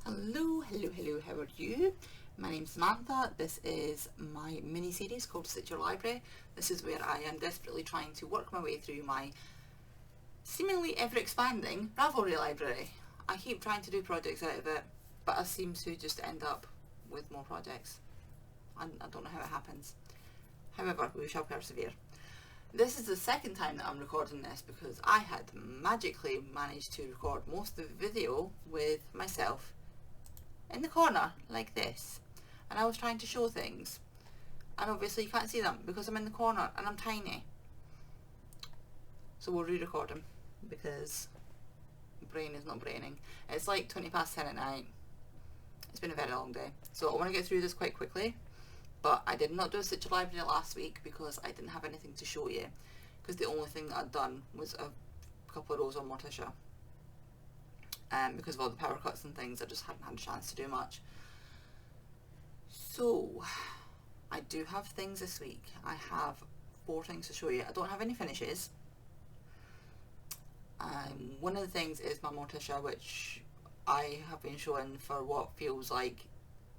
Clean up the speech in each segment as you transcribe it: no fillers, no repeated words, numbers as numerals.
Hello, hello, hello, how are you? My name's Samantha. This is my mini-series called Stitch Your Library. This is where I am desperately trying to work my way through my seemingly ever-expanding Ravelry library. I keep trying to do projects out of it, but I seem to just end up with more projects. I don't know how it happens. However, we shall persevere. This is the second time that I'm recording this because I had magically managed to record most of the video with myself in the corner like this, and I was trying to show things, and obviously you can't see them because I'm in the corner and I'm tiny, so we'll re-record them because brain is not braining. It's like 20 past 10 at night. It's been a very long day, so I want to get through this quite quickly. But I did not do a Stitch Your Library last week because I didn't have anything to show you, because the only thing that I'd done was a couple of rows on Morticia. Because of all the power cuts and things, I just hadn't had a chance to do much. So I do have things this week. I have 4 things to show you. I don't have any finishes. One of the things is my Morticia, which I have been showing for what feels like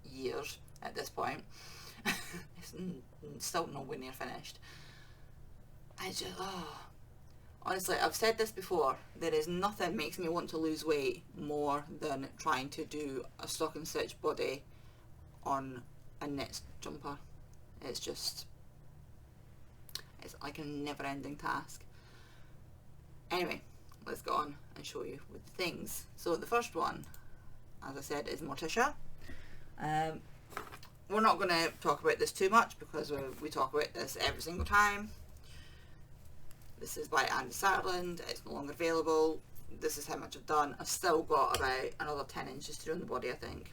years at this point. It's still nowhere near finished. I just, honestly, I've said this before, there is nothing makes me want to lose weight more than trying to do a stocking stitch body on a knit jumper. It's like a never ending task. Anyway, let's go on and show you with things. So the first one, as I said, is Morticia. We're not going to talk about this too much because we talk about this every single time. This is by Andy Satterland. It's no longer available. This is how much I've done. I've still got about another 10 inches to do on the body, I think.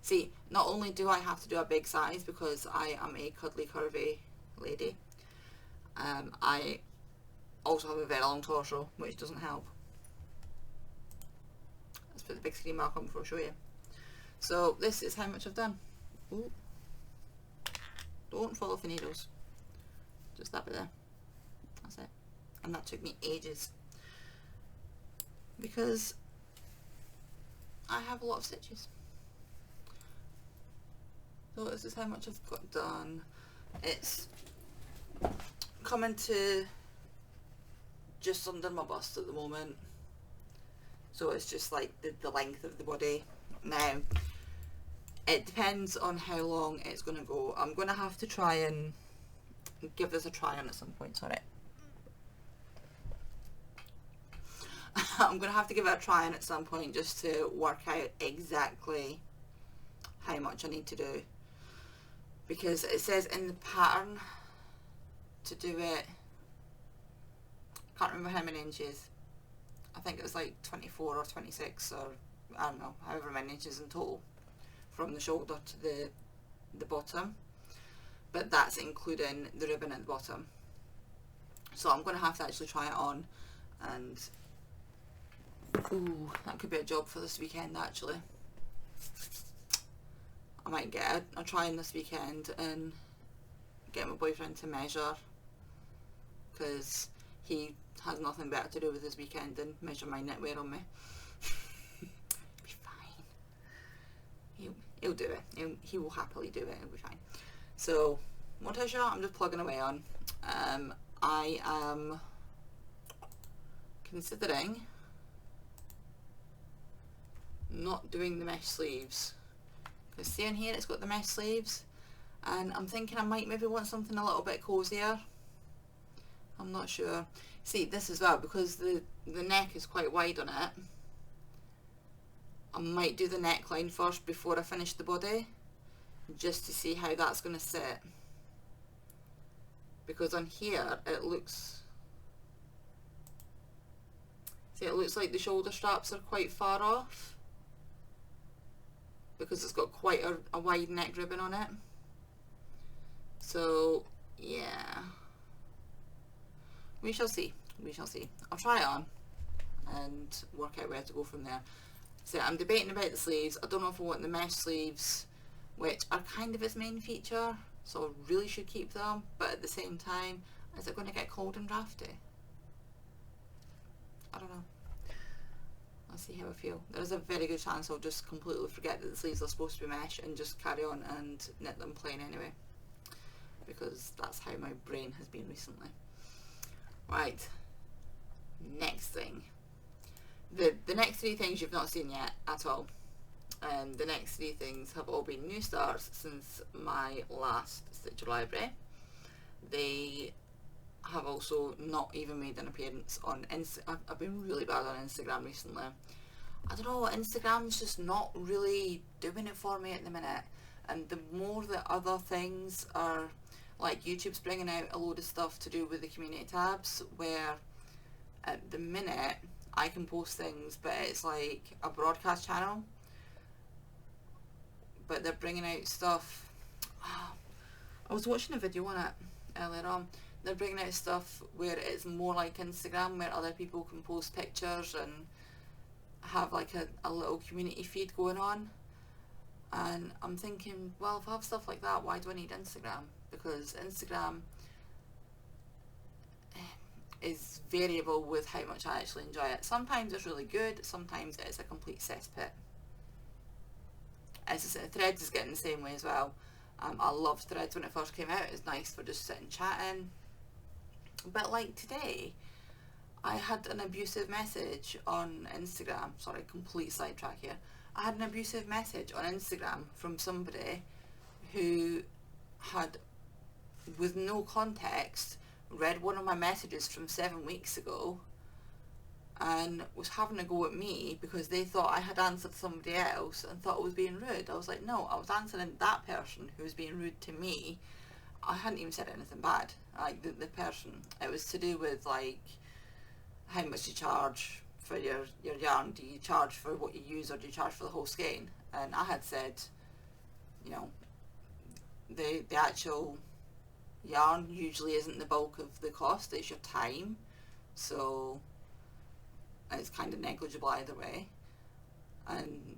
See, not only do I have to do a big size because I am a cuddly curvy lady, I also have a very long torso, which doesn't help. Let's put the big screen mark on before I show you. So this is how much I've done. Ooh. Don't fall off the needles. Just that bit there. That's it. And that took me ages because I have a lot of stitches. So this is how much I've got done. It's coming to just under my bust at the moment. So it's just like the length of the body. Now, it depends on how long it's going to go. I'm going to have to try and give this a try on at some point, sorry. I'm going to have to give it a try on at some point just to work out exactly how much I need to do. Because it says in the pattern to do it, I can't remember how many inches. I think it was like 24 or 26 or I don't know, however many inches in total from the shoulder to the bottom, but that's including the ribbon at the bottom. So I'm going to have to actually try it on, and ooh, that could be a job for this weekend actually. I might get a try in this weekend and get my boyfriend to measure, because he has nothing better to do with his weekend than measure my knitwear on me. Be fine. He'll do it. He will happily do it. It'll be fine. So, Morticia, I'm just plugging away on. I am considering not doing the mesh sleeves. Because see in here, it's got the mesh sleeves. And I'm thinking I might maybe want something a little bit cozier. I'm not sure. See, this as well, because the neck is quite wide on it. I might do the neckline first before I finish the body, just to see how that's going to sit. Because on here it looks, see, it looks like the shoulder straps are quite far off because it's got quite a wide neck ribbon on it. So yeah, we shall see. We shall see. I'll try it on and work out where to go from there. So I'm debating about the sleeves. I don't know if I want the mesh sleeves, which are kind of its main feature, so I really should keep them, but at the same time, is it going to get cold and drafty? I don't know. I'll see how I feel. There's a very good chance I'll just completely forget that the sleeves are supposed to be mesh and just carry on and knit them plain anyway, because that's how my brain has been recently. Right, next thing. The next three things you've not seen yet at all. The next three things have all been new starts since my last Stitch Your Library. They have also not even made an appearance on Instagram. I've been really bad on Instagram recently. I don't know, Instagram's just not really doing it for me at the minute. And the more that other things are, like YouTube's bringing out a load of stuff to do with the community tabs, where at the minute I can post things but it's like a broadcast channel, but they're bringing out stuff. I was watching a video on it earlier on. They're bringing out stuff where it's more like Instagram, where other people can post pictures and have like a little community feed going on. And I'm thinking, well, if I have stuff like that, why do I need Instagram? Because Instagram is variable with how much I actually enjoy it. Sometimes it's really good, sometimes it's a complete cesspit. As I said, Threads is getting the same way as well. I loved Threads when it first came out. It was nice for just sitting chatting. But like today, I had an abusive message on Instagram. Sorry, complete sidetrack here. I had an abusive message on Instagram from somebody who had, with no context, read one of my messages from 7 weeks ago and was having a go at me because they thought I had answered somebody else and thought I was being rude. I was like, no, I was answering that person who was being rude to me. I hadn't even said anything bad. Like the person, it was to do with like how much you charge for your yarn. Do you charge for what you use, or do you charge for the whole skein? And I had said, you know, the actual yarn usually isn't the bulk of the cost, it's your time, so it's kind of negligible either way. And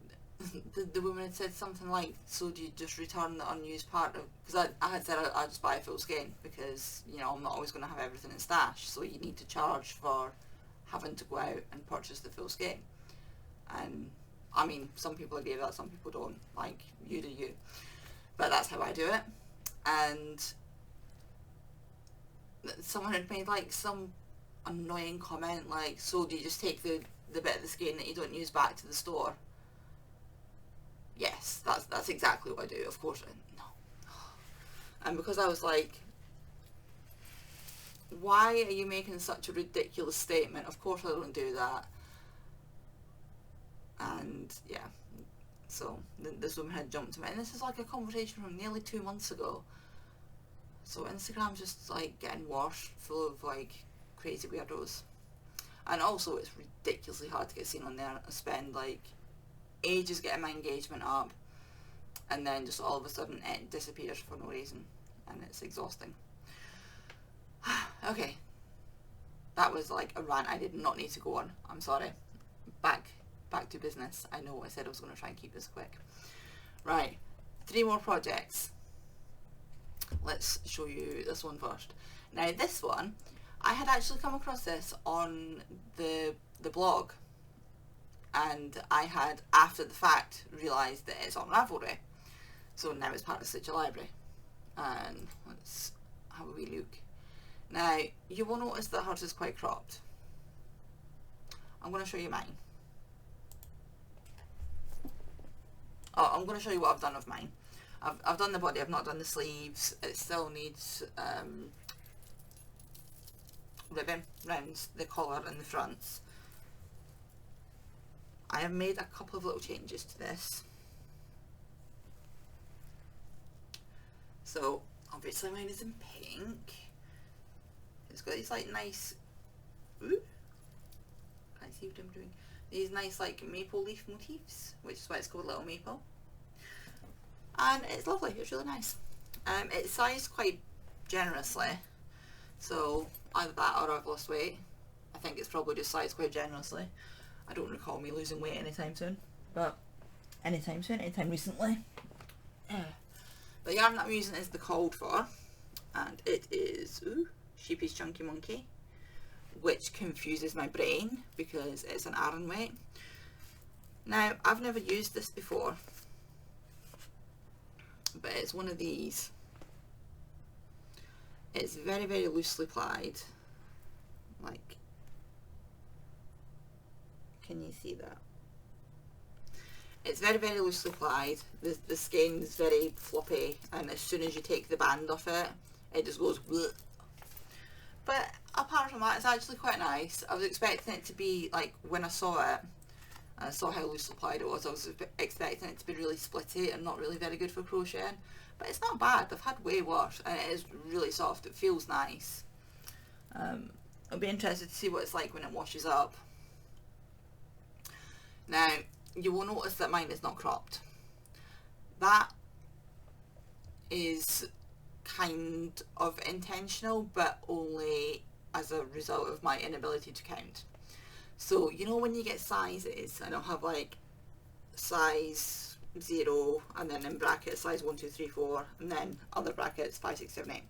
the woman had said something like, so do you just return the unused part of, because I had said I just buy a full skein because, you know, I'm not always going to have everything in stash, so you need to charge for having to go out and purchase the full skein. And I mean, some people agree with that, some people don't. Like, you do you, but that's how I do it. And someone had made like some annoying comment like, so do you just take the bit of the skein that you don't use back to the store? Yes, that's exactly what I do. Of course, no. And because I was like, why are you making such a ridiculous statement? Of course I don't do that. And yeah, so this woman had jumped to me, and this is like a conversation from nearly 2 months ago. So Instagram's just like getting worse, full of like crazy weirdos. And also it's ridiculously hard to get seen on there. I spend like ages getting my engagement up, and then just all of a sudden it disappears for no reason, and it's exhausting. Okay, that was like a rant I did not need to go on. I'm sorry. Back to business. I know I said I was going to try and keep this quick. Right, 3 more projects. Let's show you this one first. Now this one, I had actually come across this on the blog, and I had, after the fact, realised that it's on Ravelry. So now it's part of Stitch Your Library. And let's have a wee look. Now, you will notice that hers is quite cropped. I'm going to show you mine. Oh, I'm going to show you what I've done of mine. I've done the body, I've not done the sleeves. It still needs ribbon around the collar and the fronts. I have made a couple of little changes to this. So obviously mine is in pink. It's got these like nice, ooh, can't see what I'm doing. These nice like maple leaf motifs, which is why it's called Little Maple. And it's lovely, it's really nice. It's sized quite generously, so either that or I've lost weight. I think it's probably just sized quite generously. I don't recall me losing weight anytime soon, but anytime recently. The yarn that I'm using is the Called For, and it is Sheepy's Chunky Monkey, which confuses my brain because it's an Aran weight. Now, I've never used this before, but it's one of these. It's very, very loosely plied. Like, can you see that? It's very, very loosely plied. The skein is very floppy, and as soon as you take the band off it, it just goes bleh. But apart from that, it's actually quite nice. I was expecting it to be, like, when I saw it, I saw how loosely plied it was, I was expecting it to be really splitty and not really very good for crocheting. But it's not bad. I've had way worse, and it is really soft. It feels nice. I'll be interested to see what it's like when it washes up. Now, you will notice that mine is not cropped. That is kind of intentional, but only as a result of my inability to count. So, you know when you get sizes, and I'll have like size 0, and then in brackets size 1, 2, 3, 4, and then other brackets 5, 6, 7, 8.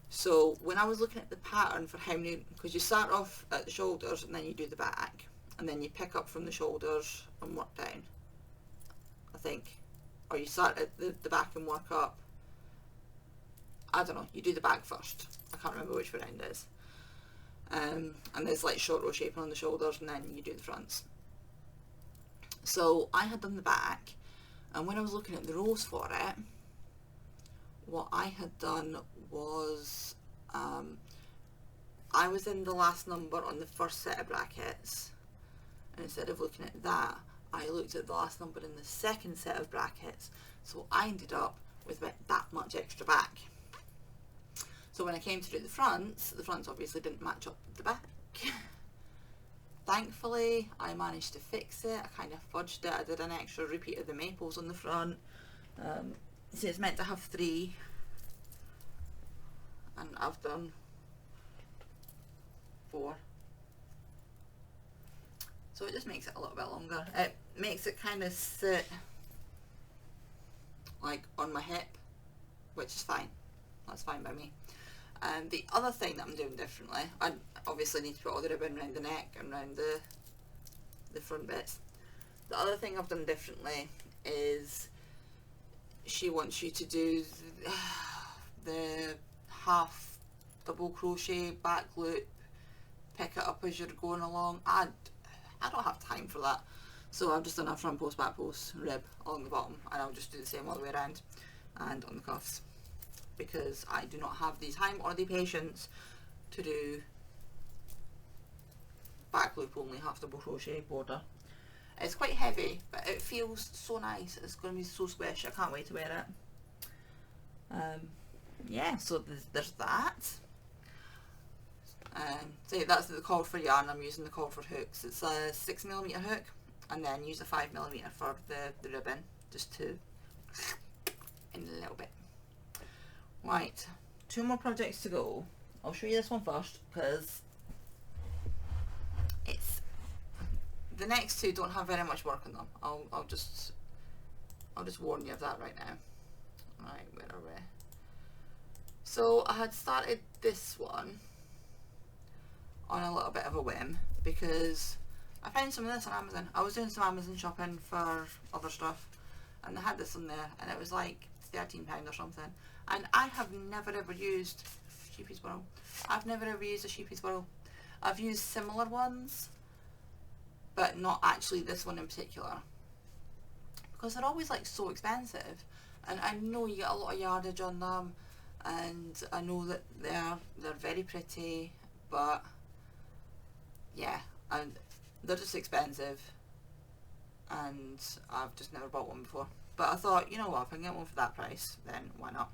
So when I was looking at the pattern for how many, because you start off at the shoulders and then you do the back, and then you pick up from the shoulders and work down, I think. Or you start at the back and work up. I don't know, you do the back first. I can't remember which round it is. And there's like short row shaping on the shoulders, and then you do the fronts. So I had done the back, and when I was looking at the rows for it, what I had done was I was in the last number on the first set of brackets, and instead of looking at that, I looked at the last number in the second set of brackets, so I ended up with about that much extra back. So when I came to do the fronts obviously didn't match up with the back. Thankfully, I managed to fix it. I kind of fudged it. I did an extra repeat of the maples on the front. So it's meant to have 3, and I've done 4. So it just makes it a little bit longer. It makes it kind of sit like on my hip, which is fine. That's fine by me. And the other thing that I'm doing differently, I obviously need to put all the ribbon around the neck and around the front bits. The other thing I've done differently is she wants you to do the half double crochet back loop, pick it up as you're going along. I don't have time for that, so I've just done a front post, back post, rib along the bottom, and I'll just do the same all the way around and on the cuffs, because I do not have the time or the patience to do back loop only half double crochet border. It's quite heavy, but it feels so nice. It's going to be so squishy. I can't wait to wear it. Yeah, so there's that. So that's the cord for yarn. I'm using the cord for hooks. It's a 6mm hook, and then use a 5mm for the ribbon, just to in a little bit. Right, 2 more projects to go. I'll show you this one first, because it's the next 2 don't have very much work on them. I'll just warn you of that right now. Right, where are we? So I had started this one on a little bit of a whim, because I found some of this on Amazon. I was doing some Amazon shopping for other stuff, and they had this on there, and it was like £13 or something. And I have never ever used Sheepy's Whirl. I've never ever used a Sheepy's Whirl. I've used similar ones, but not actually this one in particular, because they're always like so expensive, and I know you get a lot of yardage on them, and I know that they're very pretty, but yeah, and they're just expensive, and I've just never bought one before. But I thought, you know what, if I can get one for that price, then why not?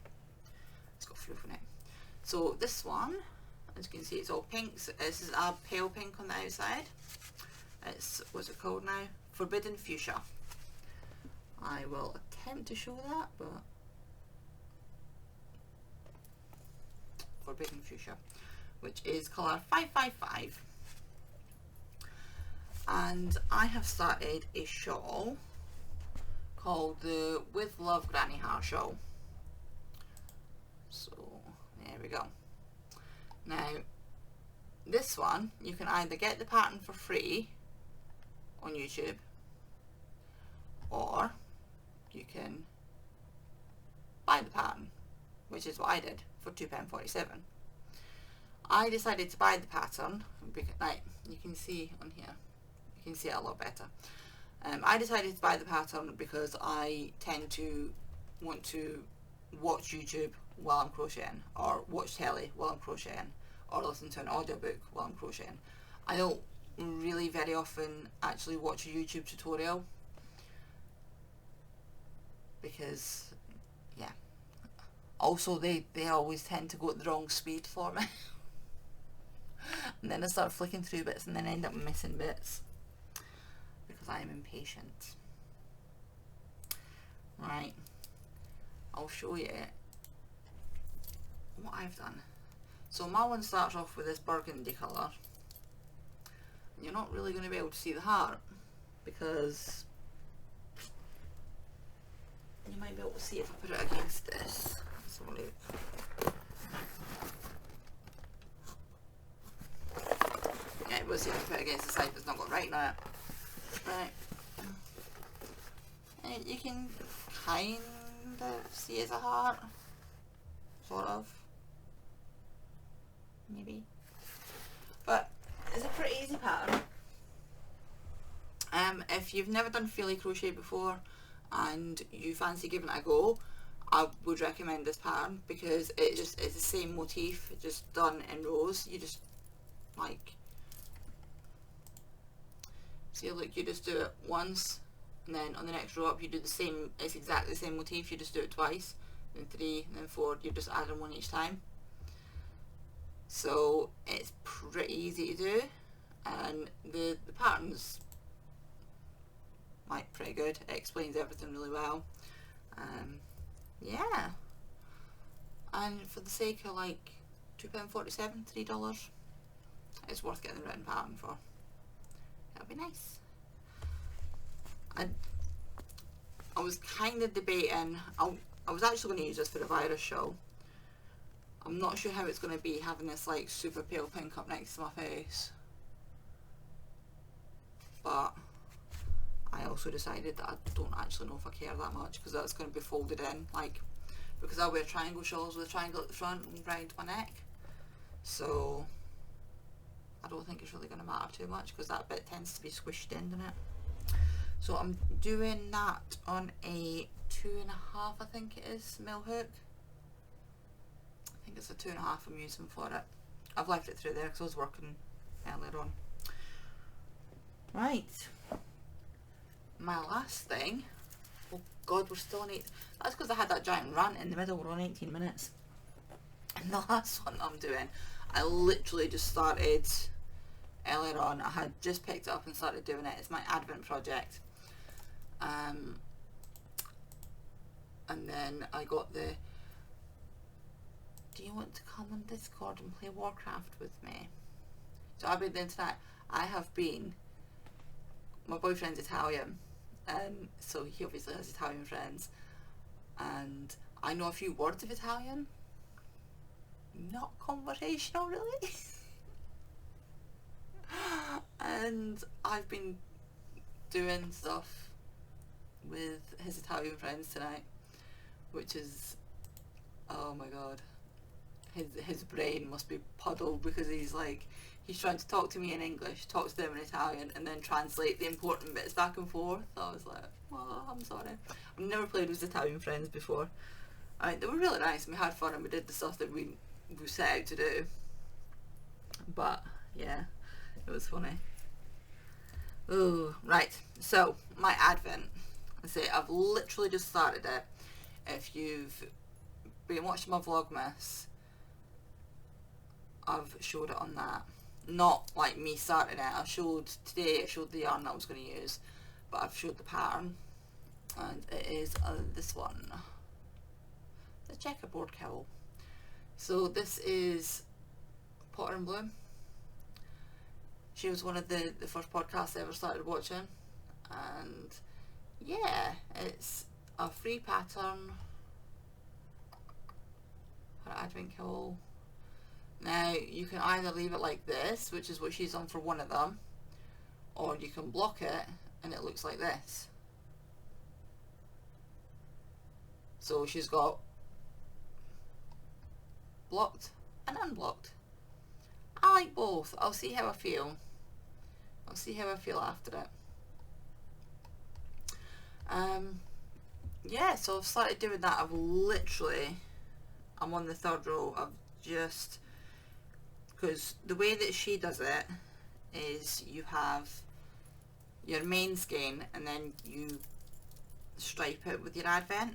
It's got fluff in it. So this one, as you can see, it's all pink. So this is a pale pink on the outside. It's, what's it called now? Forbidden Fuchsia. I will attempt to show that, but Forbidden Fuchsia, which is colour 555. And I have started a shawl called the With Love Granny Heart Shawl. So there we go. Now this one, you can either get the pattern for free on YouTube, the pattern, which is what I did for £2.47. I decided to buy the pattern because, like, you can see on here, you can see it a lot better. I decided to buy the pattern because I tend to want to watch YouTube while I'm crocheting, or watch telly while I'm crocheting, or listen to an audiobook while I'm crocheting. I don't really very often actually watch a YouTube tutorial because, yeah, also they always tend to go at the wrong speed for me. And then I start flicking through bits and then end up missing bits because I am impatient. Right, I'll show you what I've done. So my one starts off with this burgundy colour. You're not really going to be able to see the heart because you might be able to see if I put it against this. Let's have a look. Yeah, we'll see if I put it against the side that's not got right now. Right. And you can kind of see it's a heart. Sort of. Maybe. But it's a pretty easy pattern. If you've never done frilly crochet before and you fancy giving it a go, I would recommend this pattern because it's the same motif, just done in rows. You just like, see, look, you just do it once and then on the next row up you do the same, it's exactly the same motif, you just do it twice, then 3, and then 4, you just add in one each time. So it's pretty easy to do, and the pattern's like pretty good. It explains everything really well. Yeah, and for the sake of like £2.47, $3, it's worth getting the written pattern for. That'll be nice. I was kind of debating, I was actually going to use this for the virus show. I'm not sure how it's going to be having this like super pale pink up next to my face, but I also decided that I don't actually know if I care that much because that's going to be folded in, like, because I wear triangle shawls with a triangle at the front and round my neck, so I don't think it's really going to matter too much because that bit tends to be squished in, doesn't it? So I'm doing that on a 2.5, I think it is, mil hook. I think it's a 2.5 I'm using for it. I've left it through there because I was working earlier on. Right, my last thing, oh god, we're still on 8, that's because I had that giant rant in the middle. We're on 18 minutes. And the last one I'm doing, I literally just started earlier on. I had just picked it up and started doing it. It's my Advent project. And then I got the, do you want to come on Discord and play Warcraft with me? So I've been doing tonight. I have been, my boyfriend's Italian, so he obviously has Italian friends, and I know a few words of Italian, not conversational really. And I've been doing stuff with his Italian friends tonight, which is, oh my god, his brain must be puddled because he's like, he's trying to talk to me in English, talk to them in Italian, and then translate the important bits back and forth. So I was like, oh, I'm sorry. I've never played with Italian friends before. I mean, they were really nice and we had fun and we did the stuff that we set out to do. But yeah, it was funny. Ooh, right. So my Advent. I say I've literally just started it. If you've been watching my Vlogmas, I've showed it on that. Not like me starting it. I showed the yarn that I was going to use, but I've showed the pattern, and it is this one, the checkerboard cowl. So this is Potter and Bloom. She was one of the first podcasts I ever started watching, and yeah, it's a free pattern for Advent cowl. Now you can either leave it like this, which is what she's done for one of them, or you can block it and it looks like this. So she's got blocked and unblocked. I like both. I'll see how I feel. I'll see how I feel after it. Yeah, so I've started doing that. I'm on the third row. I've just, because the way that she does it is you have your main skein and then you stripe it with your advent,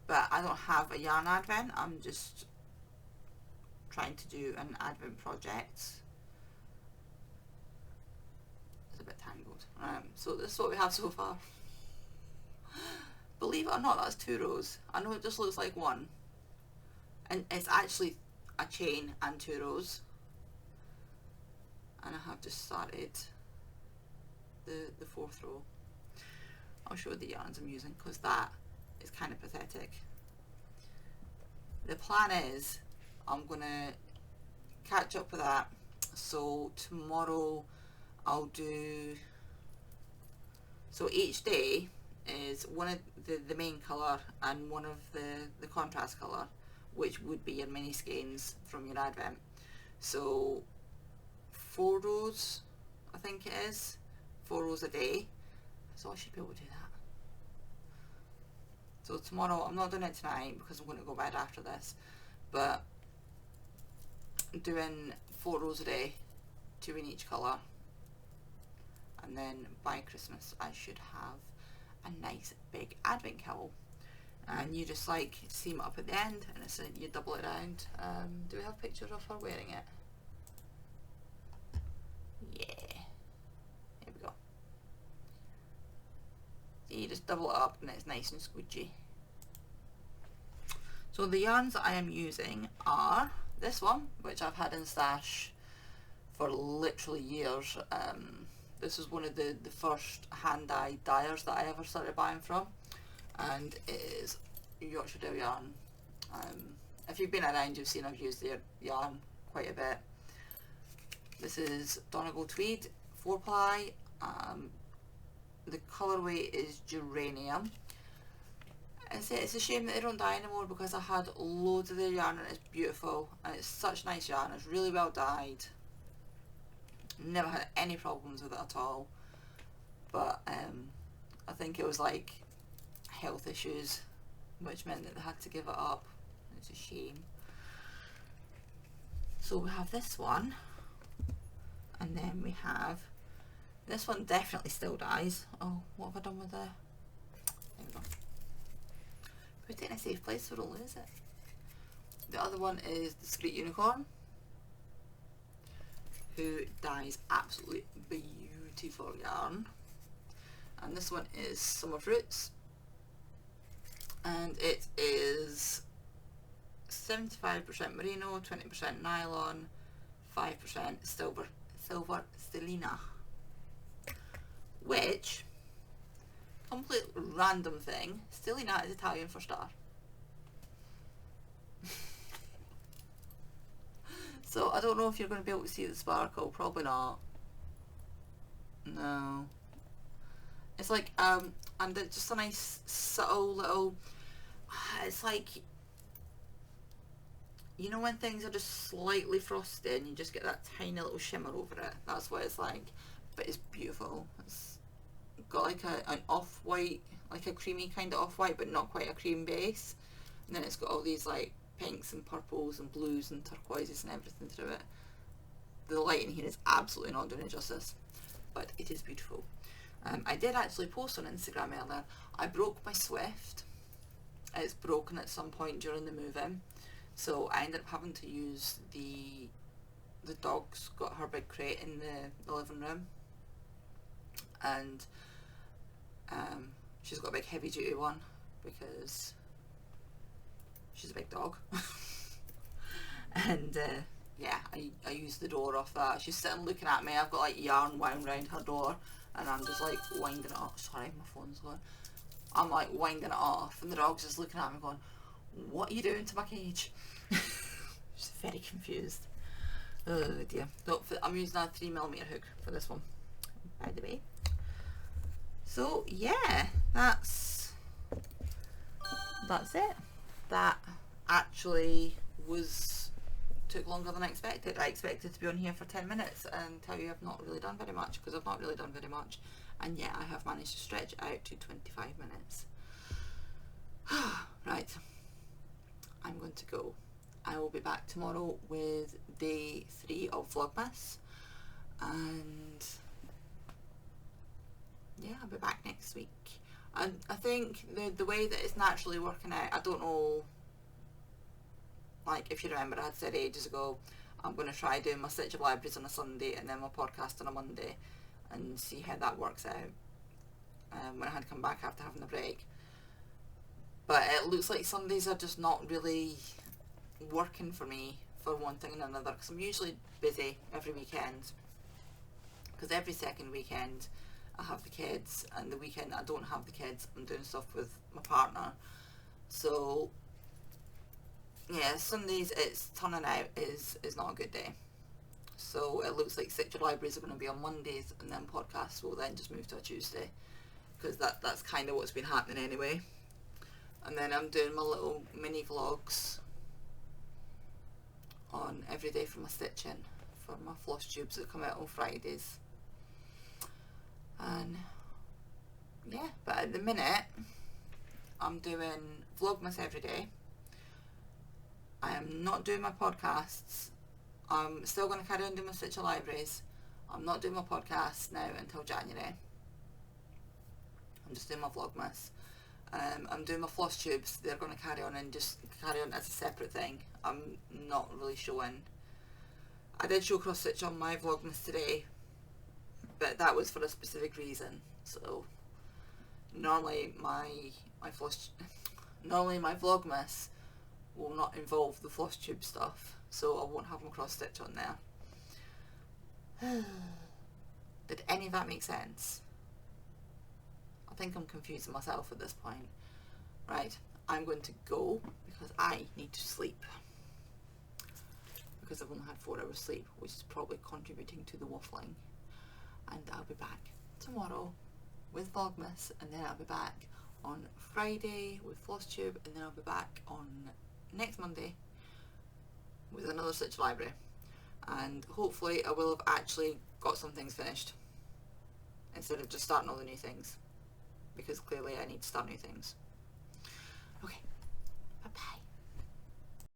but I don't have a yarn advent. I'm just trying to do an advent project. It's a bit tangled. So this is what we have so far. Believe it or not, that's 2 rows. I know it just looks like one, and it's actually a chain and 2 rows, and I have just started the 4th row. I'll show the yarns I'm using because that is kind of pathetic. The plan is I'm gonna catch up with that, so tomorrow I'll do, so each day is one of the main colour and one of the contrast colour, which would be your mini skeins from your advent. So 4 rows, I think it is, 4 rows a day, so I should be able to do that. So tomorrow, I'm not doing it tonight because I'm going to go bed after this, but doing 4 rows a day, 2 in each colour, and then by Christmas I should have a nice big advent cowl, and you just like seam it up at the end and it's you double it around. Do we have pictures of her wearing it? Yeah, here we go. You just double it up and it's nice and squidgy. So the yarns that I am using are this one, which I've had in stash for literally years. This is one of the first hand-dyed dyers that I ever started buying from, and it is Yorkshire Dale yarn. If you've been around, you've seen I've used their yarn quite a bit. This is Donegal Tweed 4-ply. The colourway is Geranium. It's a shame that they don't dye anymore because I had loads of their yarn and it's beautiful and it's such nice yarn. It's really well dyed. Never had any problems with it at all, but I think it was like health issues which meant that they had to give it up. It's a shame. So we have this one, and then we have this one. Definitely still dyes. Oh, what have I done with the, there we go. Put it in a safe place so we don't lose it. The other one is Discreet Unicorn, who dyes absolutely beautiful yarn, and this one is Summer Fruits, and it is 75% merino, 20% nylon, 5% silver stellina, which, complete random thing, stellina is Italian for star. So I don't know if you're going to be able to see the sparkle. Probably not. No. It's like, and it's just a nice subtle little, it's like, you know when things are just slightly frosty and you just get that tiny little shimmer over it? That's what it's like. But it's beautiful. It's got like an off-white, like a creamy kind of off-white, but not quite a cream base. And then it's got all these like pinks and purples and blues and turquoises and everything through it. The lighting here is absolutely not doing it justice, but it is beautiful. I did actually post on Instagram earlier. I broke my Swift. It's broken at some point during the move-in, so I ended up having to use the dog's got her big crate in the living room, and she's got a big heavy duty one because she's a big dog. And yeah, I used the door off that. She's sitting looking at me. I've got like yarn wound around her door and I'm just like winding it off. Sorry, my phone's going. I'm like winding it off and the dog's just looking at me going, what are you doing to my cage? She's very confused. Oh dear. So I'm using a 3mm hook for this one, by the way. So yeah, that's it. That actually was took longer than I expected. I expected to be on here for 10 minutes and tell you I've not really done very much, because I've not really done very much, and yet I have managed to stretch it out to 25 minutes. Right, I'm going to go. I will be back tomorrow with day 3 of Vlogmas, and yeah, I'll be back next week. And I think the way that it's naturally working out, I don't know, like if you remember I had said ages ago, I'm going to try doing my Stitcher Libraries on a Sunday and then my podcast on a Monday and see how that works out when I had come back after having a break. But it looks like Sundays are just not really working for me for one thing and another, because I'm usually busy every weekend, because every second weekend I have the kids, and the weekend I don't have the kids I'm doing stuff with my partner. So yeah, Sundays it's turning out is not a good day. So it looks like Stitcher Libraries are going to be on Mondays, and then podcasts will then just move to a Tuesday, because that's kind of what's been happening anyway. And then I'm doing my little mini vlogs on every day for my stitching, for my floss tubes that come out on Fridays. And yeah, but at the minute I'm doing Vlogmas every day. I am not doing my podcasts. I'm still going to carry on doing my Stitcher Libraries. I'm not doing my podcasts now until January. I'm just doing my Vlogmas. I'm doing my floss tubes. They're going to carry on and just carry on as a separate thing. I'm not really showing. I did show cross stitch on my Vlogmas today, but that was for a specific reason. So normally my Vlogmas will not involve the floss tube stuff, so I won't have my cross stitch on there. Did any of that make sense? I think I'm confusing myself at this point. Right, I'm going to go because I need to sleep, because I've only had 4 hours sleep, which is probably contributing to the waffling. And I'll be back tomorrow with Vlogmas, and then I'll be back on Friday with FlossTube, and then I'll be back on next Monday with another Stitcher Library. And hopefully I will have actually got some things finished instead of just starting all the new things, because clearly I need to start new things.